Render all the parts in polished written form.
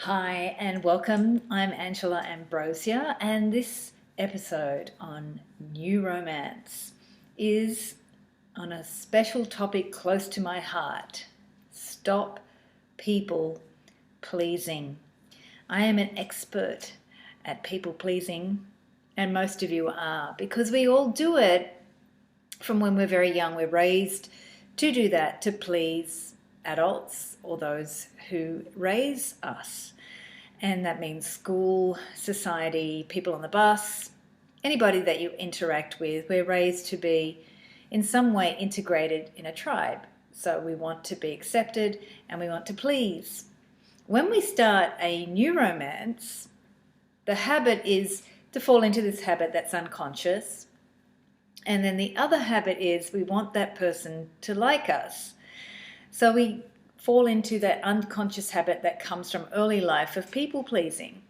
Hi and welcome. I'm Angela Ambrosia, and this episode on new romance is on a special topic close to my heart. Stop people pleasing. I am an expert at people pleasing, and most of you are, because we all do it from when we're very young. We're raised to do that, to please adults or those who raise us. And that means school, society, people on the bus, anybody that you interact with. We're raised to be in some way integrated in a tribe. So we want to be accepted and we want to please. When we start a new romance, the habit is to fall into this habit that's unconscious. And then the other habit is we want that person to like us. So we fall into that unconscious habit that comes from early life of people pleasing.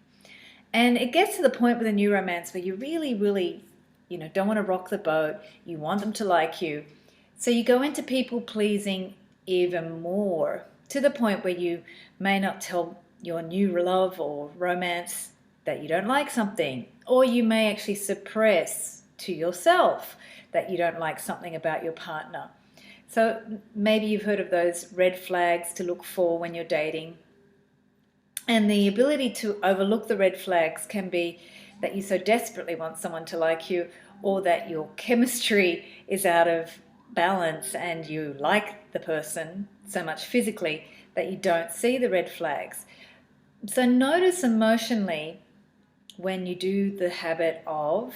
And it gets to the point with a new romance where you really, don't want to rock the boat. You want them to like you. So you go into people pleasing even more, to the point where you may not tell your new love or romance that you don't like something, or you may actually suppress to yourself that you don't like something about your partner. So maybe you've heard of those red flags to look for when you're dating. And the ability to overlook the red flags can be that you so desperately want someone to like you, or that your chemistry is out of balance and you like the person so much physically that you don't see the red flags. So notice emotionally when you do the habit of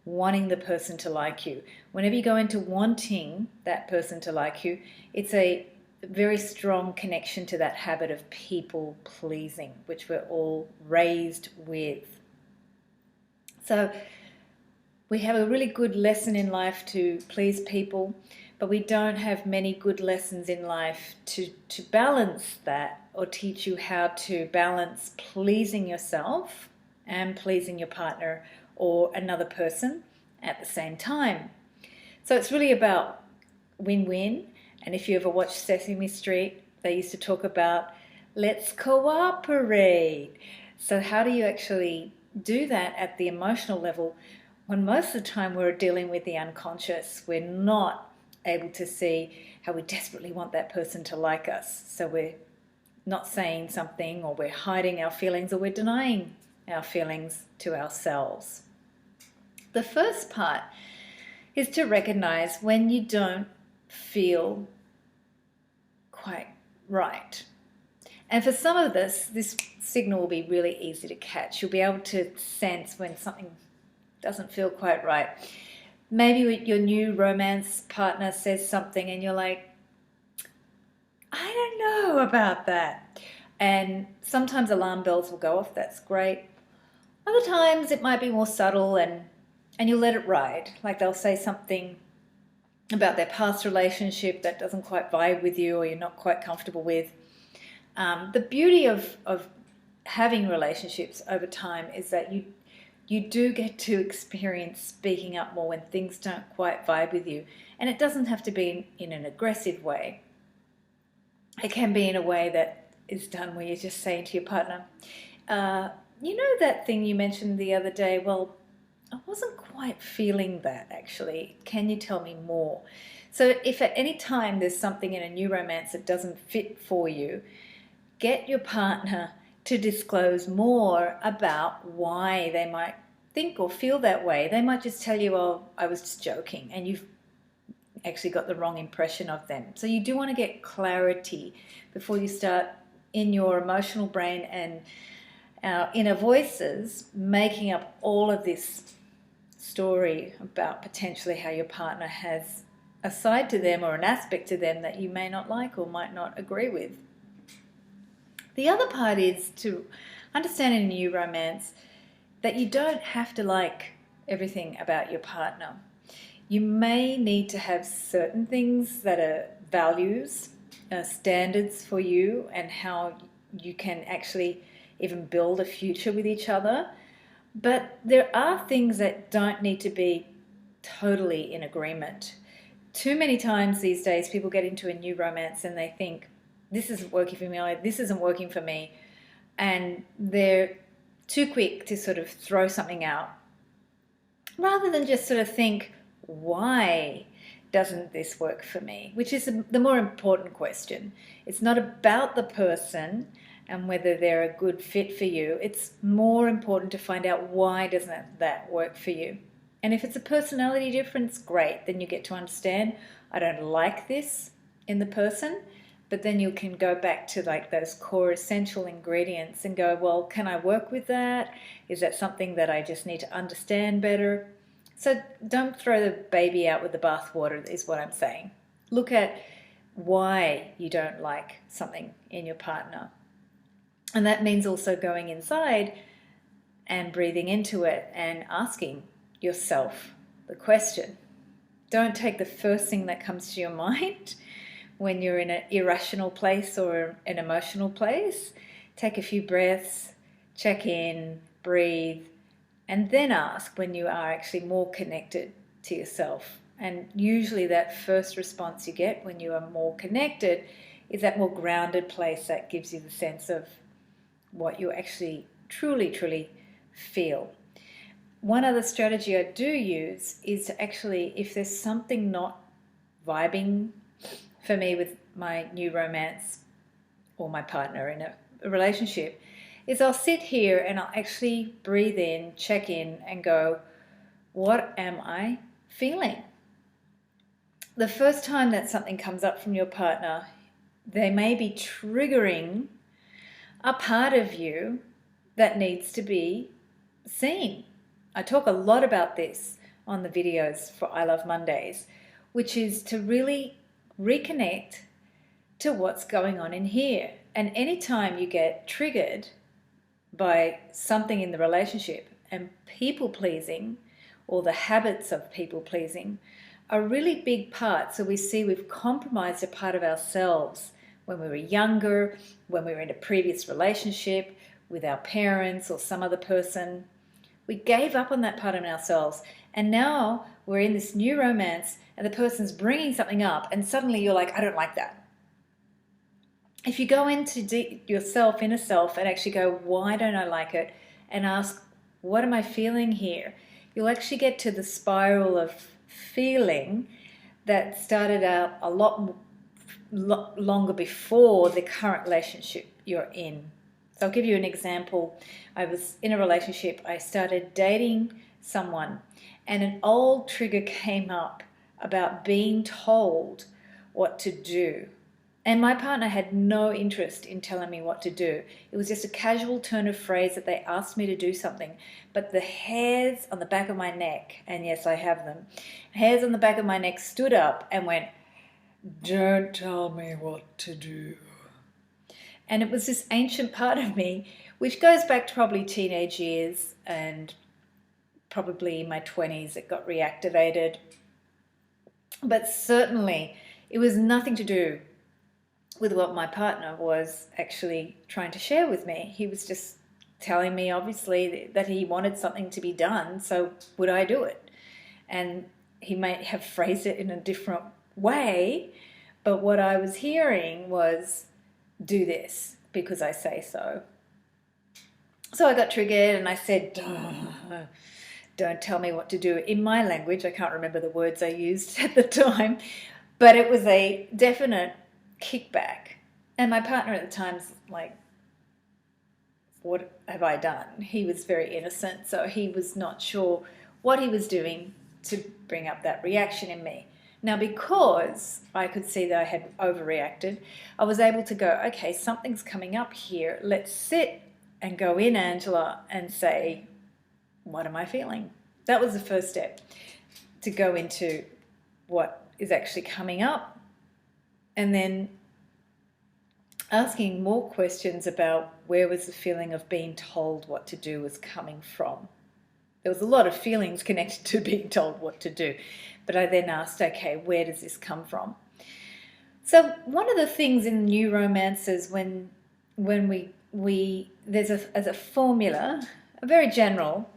wanting the person to like you. Whenever you go into wanting that person to like you, it's a very strong connection to that habit of people pleasing, which we're all raised with. So we have a really good lesson in life to please people, but we don't have many good lessons in life to balance that, or teach you how to balance pleasing yourself and pleasing your partner or another person at the same time. So it's really about win-win. And if you ever watched Sesame Street, they used to talk about let's cooperate. So how do you actually do that at the emotional level when most of the time we're dealing with the unconscious? We're not able to see how we desperately want that person to like us. So we're not saying something, or we're hiding our feelings, or we're denying our feelings to ourselves. The first part is to recognize when you don't feel quite right. And for some of this signal will be really easy to catch. You'll be able to sense when something doesn't feel quite right. Maybe your new romance partner says something and you're like, I don't know about that. And sometimes alarm bells will go off. That's great. Other times it might be more subtle, and you'll let it ride. Like they'll say something about their past relationship that doesn't quite vibe with you, or you're not quite comfortable with. The beauty of having relationships over time is that you do get to experience speaking up more when things don't quite vibe with you. And it doesn't have to be in an aggressive way. It can be in a way that is done where you're just saying to your partner, you know that thing you mentioned the other day? Well, I wasn't quite feeling that, actually. Can you tell me more? So if at any time there's something in a new romance that doesn't fit for you, get your partner to disclose more about why they might think or feel that way. They might just tell you, oh, I was just joking, and you've actually got the wrong impression of them. So you do want to get clarity before you start in your emotional brain and our inner voices making up all of this story about potentially how your partner has a side to them or an aspect to them that you may not like or might not agree with. The other part is to understand in a new romance that you don't have to like everything about your partner. You may need to have certain things that are values, standards for you, and how you can actually even build a future with each other. But there are things that don't need to be totally in agreement. Too many times these days people get into a new romance and they think, this isn't working for me, this isn't working for me. and they're too quick to sort of throw something out rather than just sort of think, why doesn't this work for me? Which is the more important question. It's not about the person and whether they're a good fit for you. It's more important to find out, why doesn't that work for you? And if it's a personality difference, great. Then you get to understand, I don't like this in the person. But then you can go back to like those core essential ingredients and go, well, can I work with that? Is that something that I just need to understand better? So don't throw the baby out with the bathwater, is what I'm saying. Look at why you don't like something in your partner. And that means also going inside and breathing into it and asking yourself the question. Don't take the first thing that comes to your mind when you're in an irrational place or an emotional place. Take a few breaths, check in, breathe, and then ask when you are actually more connected to yourself. And usually that first response you get when you are more connected is that more grounded place that gives you the sense of what you actually truly feel. One other strategy I do use is to actually, if there's something not vibing for me with my new romance or my partner in a relationship, is I'll sit here and I'll actually breathe in, check in, and go, what am I feeling? The first time that something comes up from your partner, they may be triggering a part of you that needs to be seen. I talk a lot about this on the videos for I Love Mondays, which is to really reconnect to what's going on in here. And anytime you get triggered by something in the relationship, and people pleasing or the habits of people pleasing are a really big part. So we see we've compromised a part of ourselves when we were younger, when we were in a previous relationship with our parents or some other person. We gave up on that part of ourselves, and now we're in this new romance and the person's bringing something up, and suddenly you're like, I don't like that. If you go into yourself, inner self, and actually go, why don't I like it? And ask, what am I feeling here? You'll actually get to the spiral of feeling that started out a lot longer before the current relationship you're in. So I'll give you an example. I was in a relationship. I started dating someone, and an old trigger came up about being told what to do. And my partner had no interest in telling me what to do. It was just a casual turn of phrase that they asked me to do something. But the hairs on the back of my neck, and yes, I have them, hairs on the back of my neck stood up and went, don't tell me what to do. And it was this ancient part of me, which goes back to probably teenage years and probably my 20s, it got reactivated. But certainly it was nothing to do with what my partner was actually trying to share with me. He was just telling me, obviously, that he wanted something to be done, so would I do it? And he might have phrased it in a different way, but what I was hearing was, do this because I say so. So I got triggered and I said, don't tell me what to do. In my language, I can't remember the words I used at the time, but it was a definite kickback. And my partner at the time's like, what have I done? He was very innocent, so he was not sure what he was doing to bring up that reaction in me. Now, because I could see that I had overreacted, I was able to go, okay, something's coming up here. Let's sit and go in, Angela, and say, what am I feeling? That was the first step, to go into what is actually coming up, and then asking more questions about where was the feeling of being told what to do was coming from. There was a lot of feelings connected to being told what to do, but I then asked, okay, where does this come from? So one of the things in new romances, when we there's a formula, a very general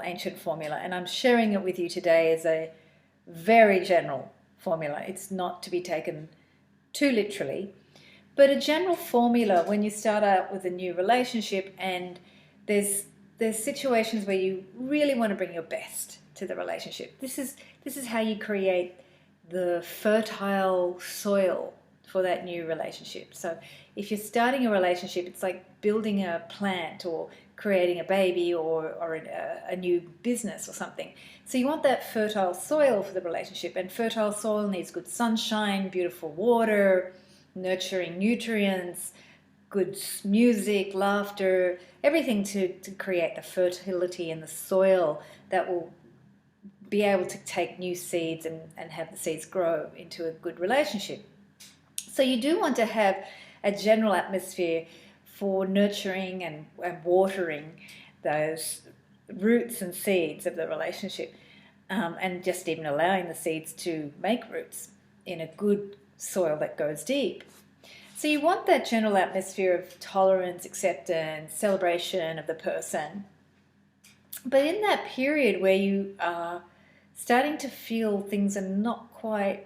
ancient formula, and I'm sharing it with you today as a very general formula. It's not to be taken too literally, But a general formula when you start out with a new relationship, and there's situations where you really want to bring your best to the relationship. This is how you create the fertile soil for that new relationship. So if you're starting a relationship, it's like building a plant or creating a baby or a new business or something. So you want that fertile soil for the relationship, and fertile soil needs good sunshine, beautiful water, nurturing nutrients, good music, laughter, everything to create the fertility in the soil that will be able to take new seeds and have the seeds grow into a good relationship. So you do want to have a general atmosphere for nurturing and watering those roots and seeds of the relationship, and just even allowing the seeds to make roots in a good soil that goes deep. So you want that general atmosphere of tolerance, acceptance, celebration of the person. But in that period where you are starting to feel things are not quite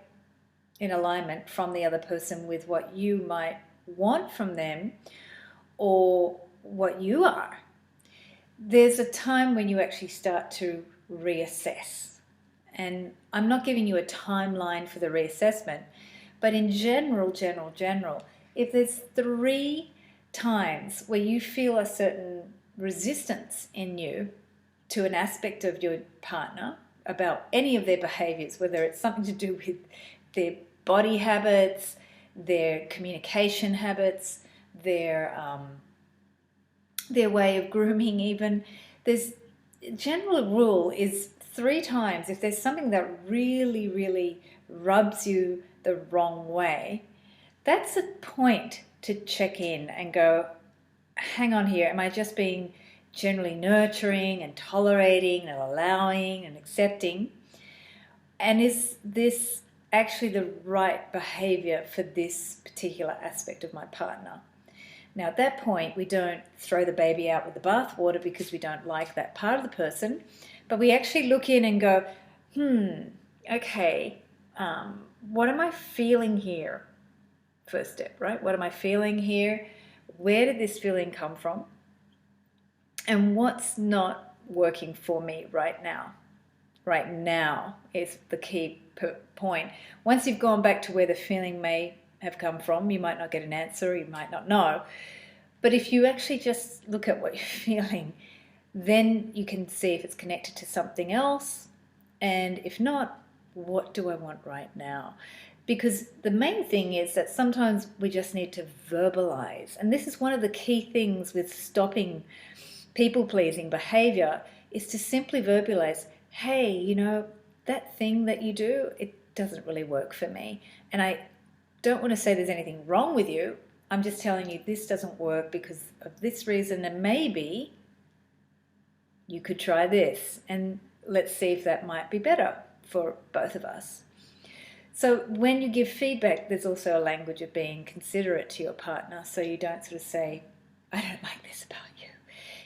in alignment from the other person with what you might want from them or what you are, there's a time when you actually start to reassess. And I'm not giving you a timeline for the reassessment, but in general, if there's 3 times where you feel a certain resistance in you to an aspect of your partner about any of their behaviors, whether it's something to do with their body habits, their communication habits, their way of grooming even, there's general rule is 3 times. If there's something that really, really rubs you the wrong way, that's a point to check in and go, hang on here, am I just being generally nurturing and tolerating and allowing and accepting? And is this actually the right behavior for this particular aspect of my partner? Now, at that point, we don't throw the baby out with the bathwater because we don't like that part of the person, but we actually look in and go, okay, what am I feeling here? First step, right? What am I feeling here? Where did this feeling come from? And what's not working for me right now? Right now is the key point. Once you've gone back to where the feeling may have come from, you might not get an answer, you might not know. But if you actually just look at what you're feeling, then you can see if it's connected to something else. And if not, what do I want right now? Because the main thing is that sometimes we just need to verbalize. And this is one of the key things with stopping people-pleasing behavior, is to simply verbalize, hey, you know, that thing that you do, it doesn't really work for me. And I don't want to say there's anything wrong with you. I'm just telling you this doesn't work because of this reason, and maybe you could try this, and let's see if that might be better for both of us. So when you give feedback, there's also a language of being considerate to your partner, so you don't sort of say, I don't like this about you.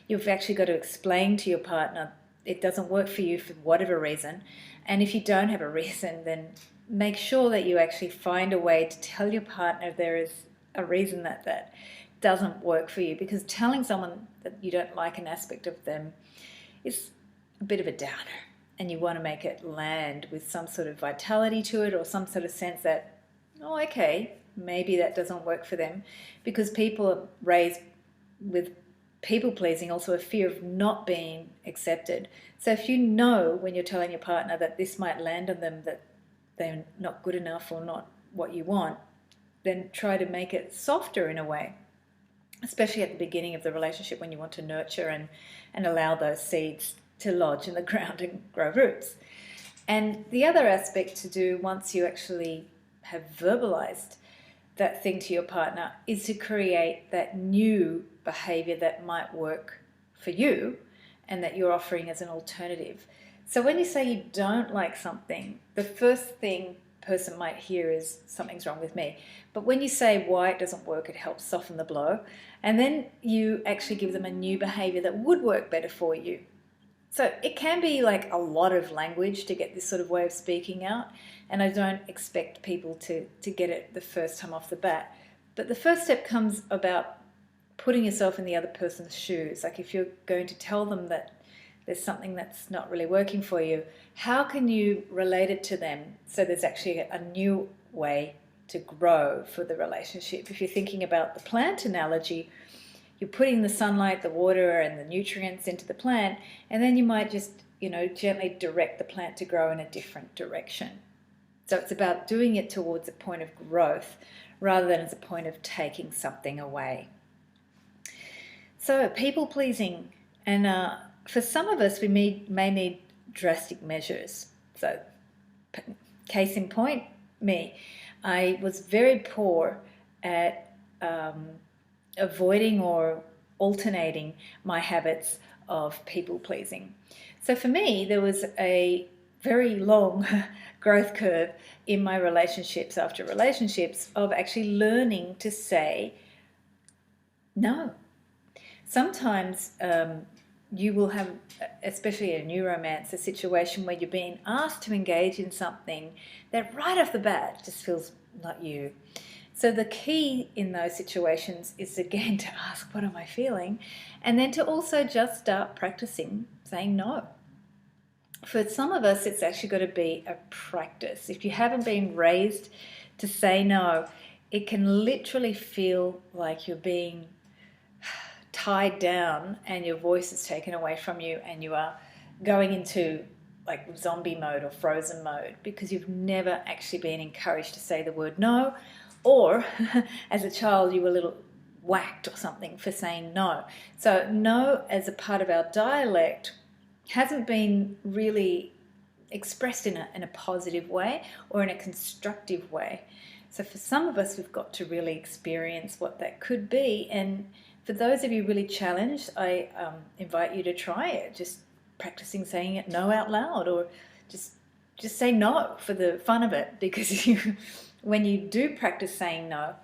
You've actually got to explain to your partner it doesn't work for you for whatever reason. And if you don't have a reason, then make sure that you actually find a way to tell your partner there is a reason that doesn't work for you, because telling someone that you don't like an aspect of them is a bit of a downer, and you want to make it land with some sort of vitality to it, or some sort of sense that, oh, okay, maybe that doesn't work for them, because people are raised with people pleasing, also a fear of not being accepted. So if you know when you're telling your partner that this might land on them, that they're not good enough or not what you want, then try to make it softer in a way, especially at the beginning of the relationship when you want to nurture and allow those seeds to lodge in the ground and grow roots. And the other aspect to do once you actually have verbalized that thing to your partner is to create that new behavior that might work for you and that you're offering as an alternative. So when you say you don't like something, the first thing a person might hear is something's wrong with me. But when you say why it doesn't work, it helps soften the blow. And then you actually give them a new behavior that would work better for you. So it can be like a lot of language to get this sort of way of speaking out. And I don't expect people to get it the first time off the bat. But the first step comes about putting yourself in the other person's shoes. Like if you're going to tell them that there's something that's not really working for you, how can you relate it to them so there's actually a new way to grow for the relationship? If you're thinking about the plant analogy, you're putting the sunlight, the water, and the nutrients into the plant, and then you might just, gently direct the plant to grow in a different direction. So it's about doing it towards a point of growth rather than as a point of taking something away. So people pleasing, and for some of us, we may need drastic measures. So case in point, me. I was very poor at avoiding or alternating my habits of people pleasing. So for me, there was a very long growth curve in my relationships after relationships of actually learning to say no. Sometimes you will have, especially in a new romance, a situation where you're being asked to engage in something that right off the bat just feels not you. So the key in those situations is again to ask, what am I feeling? And then to also just start practicing saying no. For some of us, it's actually got to be a practice. If you haven't been raised to say no, it can literally feel like you're being tied down and your voice is taken away from you and you are going into like zombie mode or frozen mode because you've never actually been encouraged to say the word no, or as a child you were a little whacked or something for saying no. So no as a part of our dialect hasn't been really expressed in a positive way or in a constructive way. So for some of us, we've got to really experience what that could be. And for those of you really challenged, I invite you to try it. Just practicing saying it no out loud, or just say no for the fun of it. Because when you do practice saying no,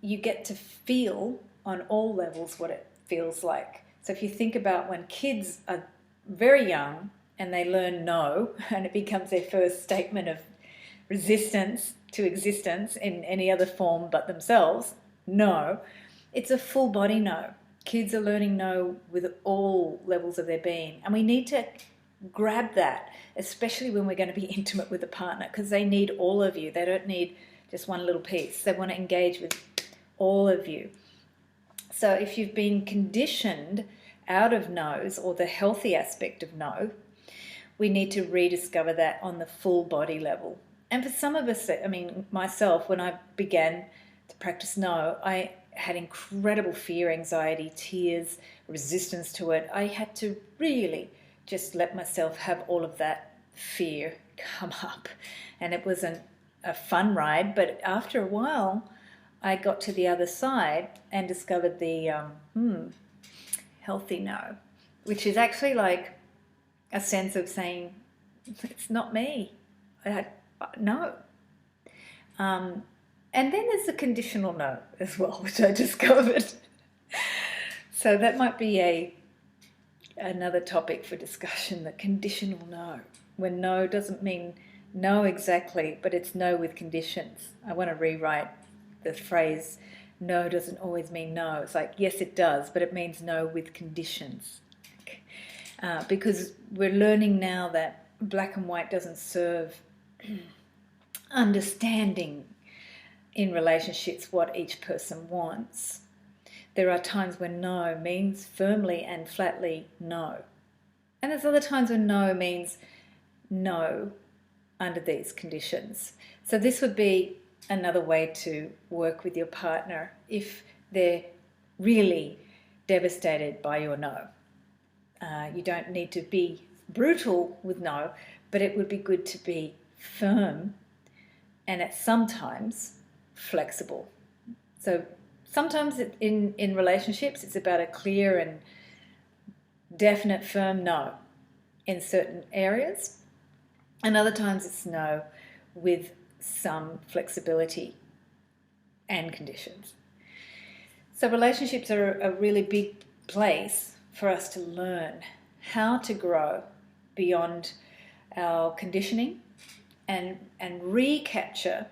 you get to feel on all levels what it feels like. So if you think about when kids are very young and they learn no, and it becomes their first statement of resistance to existence in any other form but themselves, no, it's a full body no. Kids are learning no with all levels of their being, and we need to grab that, especially when we're going to be intimate with a partner, because they need all of you. They don't need just one little piece. They want to engage with all of you. So if you've been conditioned out of no's, or the healthy aspect of no, we need to rediscover that on the full body level. And for some of us, I mean, myself, when I began to practice no, I had incredible fear, anxiety, tears, resistance to it. I had to really just let myself have all of that fear come up. And it wasn't a fun ride, but after a while, I got to the other side and discovered the healthy no, which is actually like a sense of saying, it's not me. No. And then there's the conditional no as well, which I discovered. So that might be another topic for discussion, the conditional no, when no doesn't mean no exactly, but it's no with conditions. I want to rewrite the phrase, no doesn't always mean no. It's like, yes, it does, but it means no with conditions. Because we're learning now that black and white doesn't serve understanding in relationships what each person wants. There are times when no means firmly and flatly no. And there's other times when no means no under these conditions. So this would be another way to work with your partner if they're really devastated by your no. You don't need to be brutal with no, but it would be good to be firm and at sometimes flexible. So sometimes in relationships it's about a clear and definite firm no in certain areas, and other times it's no with some flexibility and conditions. So relationships are a really big place for us to learn how to grow beyond our conditioning and recapture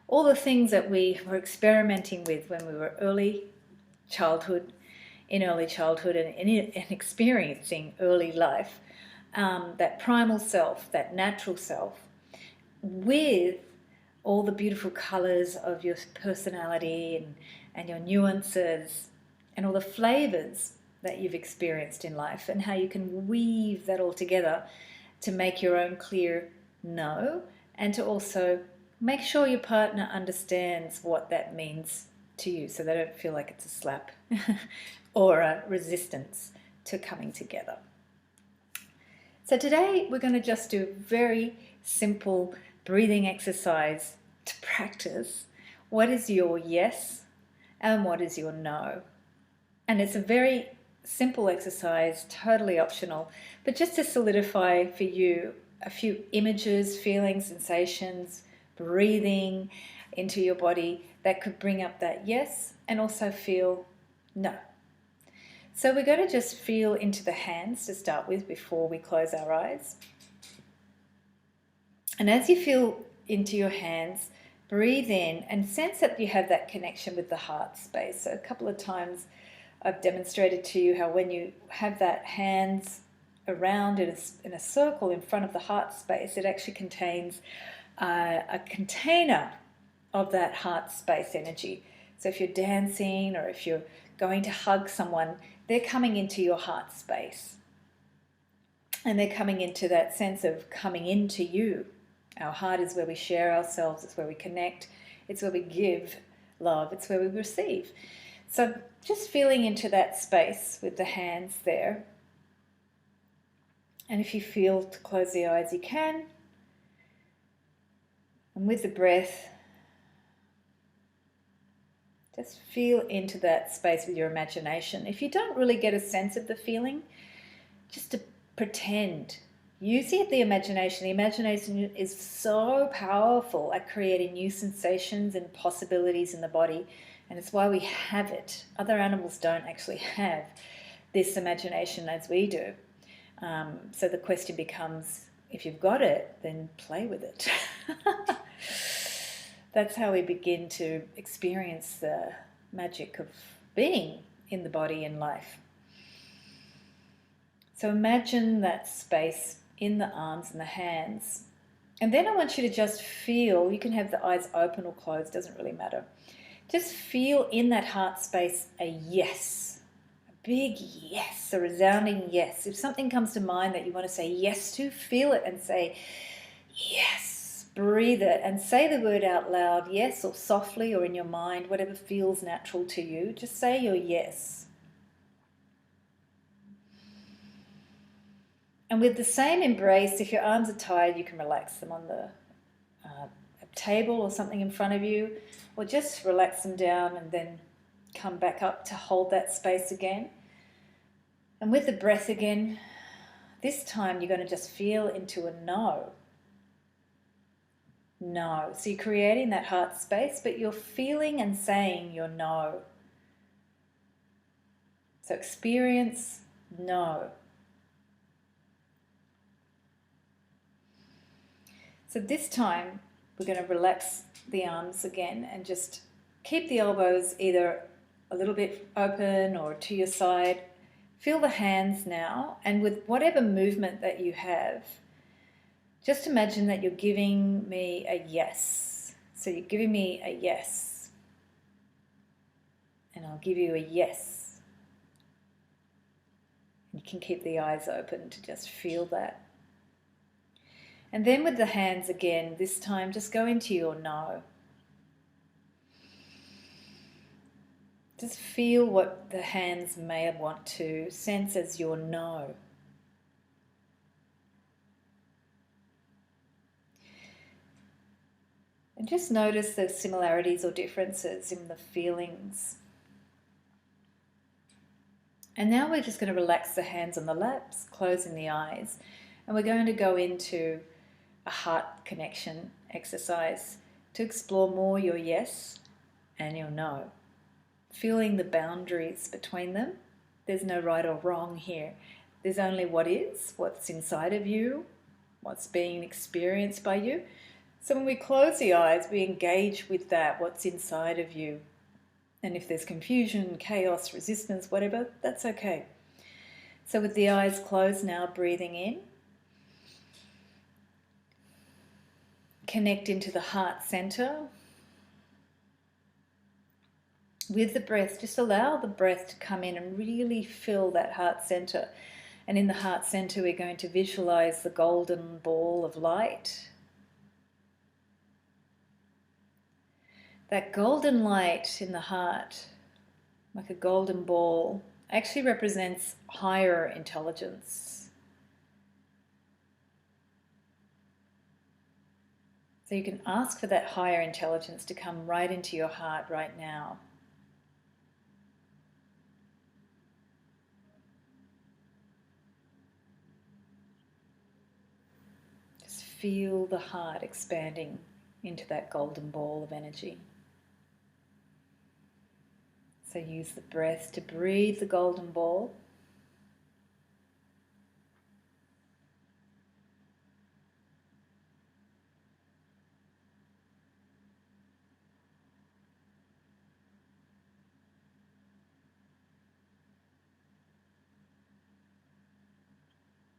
all the things that we were experimenting with when we were in early childhood and experiencing early life, that primal self, that natural self, with all the beautiful colors of your personality and your nuances and all the flavors that you've experienced in life, and how you can weave that all together to make your own clear no, and to also make sure your partner understands what that means to you, so they don't feel like it's a slap or a resistance to coming together. So today we're going to just do a very simple breathing exercise to practice what is your yes and what is your no. And it's a very simple exercise, totally optional, but just to solidify for you a few images, feelings, sensations, breathing into your body that could bring up that yes and also feel no. So we're going to just feel into the hands to start with before we close our eyes. And as you feel into your hands, breathe in and sense that you have that connection with the heart space. So a couple of times I've demonstrated to you how when you have that hands around in a circle in front of the heart space, it actually contains a container of that heart space energy. So if you're dancing or if you're going to hug someone, they're coming into your heart space. And they're coming into that sense of coming into you. Our heart is where we share ourselves, it's where we connect, it's where we give love, it's where we receive. So just feeling into that space with the hands there. And if you feel to close the eyes, you can. And with the breath, just feel into that space with your imagination. If you don't really get a sense of the feeling, just to pretend. Using the imagination. The imagination is so powerful at creating new sensations and possibilities in the body. And it's why we have it. Other animals don't actually have this imagination as we do. So the question becomes, if you've got it, then play with it. That's how we begin to experience the magic of being in the body and life. So imagine that space in the arms and the hands. And then I want you to just feel, you can have the eyes open or closed, doesn't really matter. Just feel in that heart space a yes, a big yes, a resounding yes. If something comes to mind that you want to say yes to, feel it and say yes. Breathe it and say the word out loud, yes, or softly or in your mind, whatever feels natural to you. Just say your yes. And with the same embrace, if your arms are tired, you can relax them on the table or something in front of you, or just relax them down and then come back up to hold that space again. And with the breath again, this time you're going to just feel into a no. No. So you're creating that heart space, but you're feeling and saying your no. So experience no. So this time we're going to relax the arms again and just keep the elbows either a little bit open or to your side. Feel the hands now, and with whatever movement that you have, just imagine that you're giving me a yes. So you're giving me a yes. And I'll give you a yes. You can keep the eyes open to just feel that. And then with the hands again, this time just go into your no. Just feel what the hands may want to sense as your no. And just notice the similarities or differences in the feelings. And now we're just going to relax the hands on the laps, closing the eyes. And we're going to go into a heart connection exercise to explore more your yes and your no. Feeling the boundaries between them. There's no right or wrong here. There's only what is, what's inside of you, what's being experienced by you. So when we close the eyes, we engage with that, what's inside of you. And if there's confusion, chaos, resistance, whatever, that's okay. So with the eyes closed now, breathing in. Connect into the heart center. With the breath, just allow the breath to come in and really fill that heart center. And in the heart center, we're going to visualize the golden ball of light. That golden light in the heart, like a golden ball, actually represents higher intelligence. So you can ask for that higher intelligence to come right into your heart right now. Just feel the heart expanding into that golden ball of energy. So use the breath to breathe the golden ball.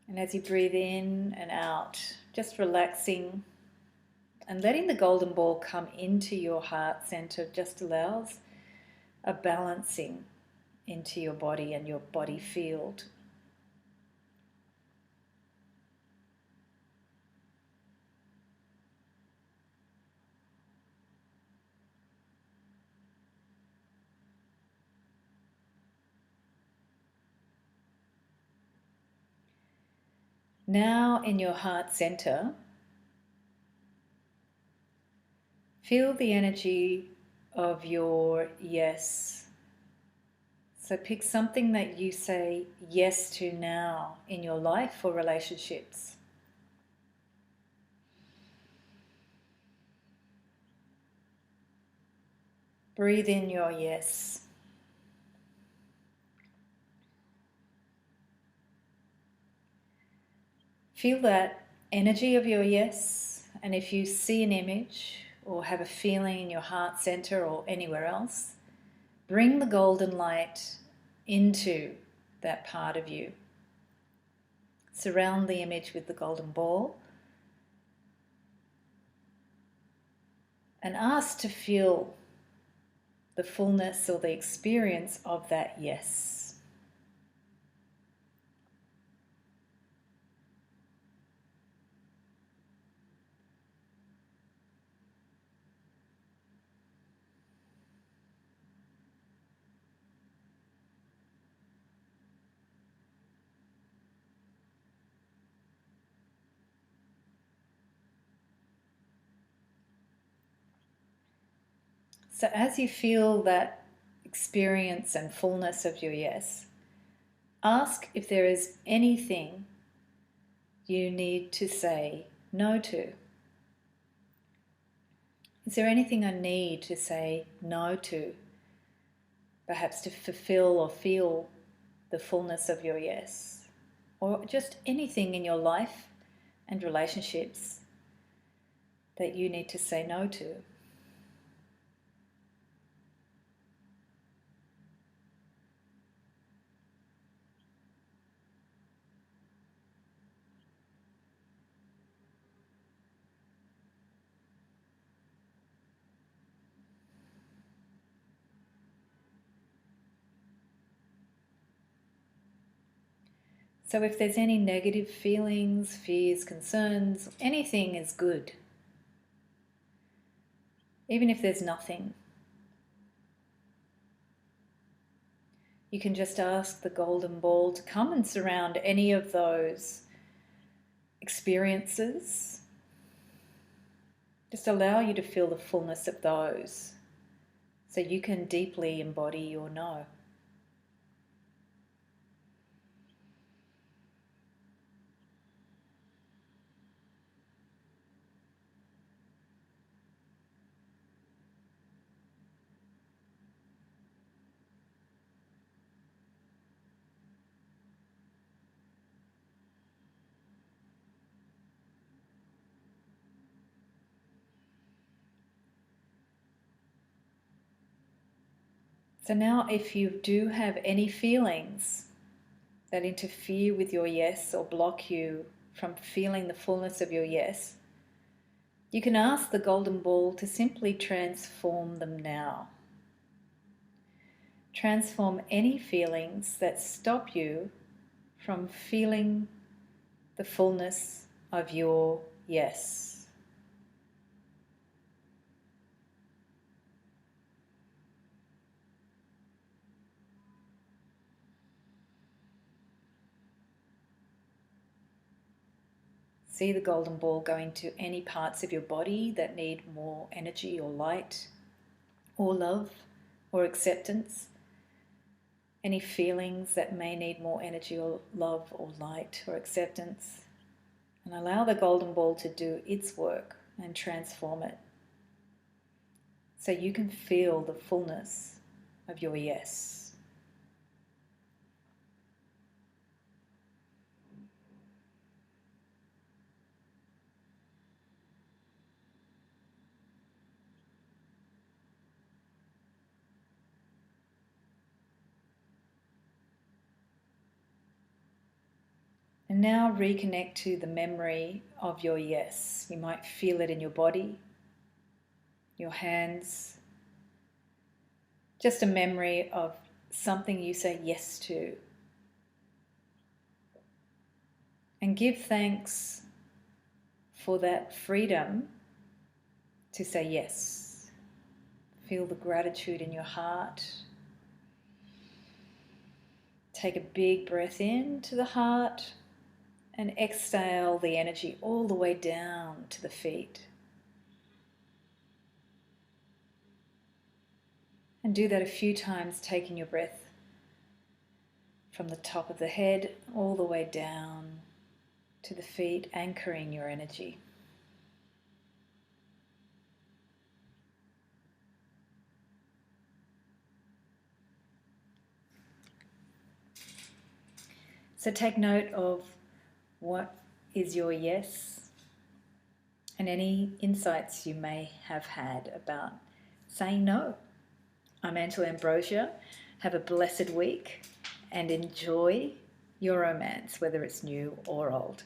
And as you breathe in and out, just relaxing and letting the golden ball come into your heart center just allows a balancing into your body and your body field. Now in your heart center, feel the energy of your yes. So pick something that you say yes to now in your life or relationships. Breathe in your yes. Feel that energy of your yes, and if you see an image or have a feeling in your heart center or anywhere else, bring the golden light into that part of you. Surround the image with the golden ball and ask to feel the fullness or the experience of that yes. So as you feel that experience and fullness of your yes, ask if there is anything you need to say no to. Is there anything I need to say no to? Perhaps to fulfill or feel the fullness of your yes. Or just anything in your life and relationships that you need to say no to. So if there's any negative feelings, fears, concerns, anything is good. Even if there's nothing, you can just ask the golden ball to come and surround any of those experiences. Just allow you to feel the fullness of those so you can deeply embody your no. So now if you do have any feelings that interfere with your yes or block you from feeling the fullness of your yes, you can ask the golden ball to simply transform them now. Transform any feelings that stop you from feeling the fullness of your yes. See the golden ball going to any parts of your body that need more energy or light or love or acceptance. Any feelings that may need more energy or love or light or acceptance. And allow the golden ball to do its work and transform it so you can feel the fullness of your yes. And now reconnect to the memory of your yes. You might feel it in your body, your hands, just a memory of something you say yes to. And give thanks for that freedom to say yes. Feel the gratitude in your heart. Take a big breath in to the heart and exhale the energy all the way down to the feet. And do that a few times, taking your breath from the top of the head all the way down to the feet, anchoring your energy. So take note of what is your yes and any insights you may have had about saying no. I'm Angela Ambrosia. Have a blessed week and enjoy your romance, whether it's new or old.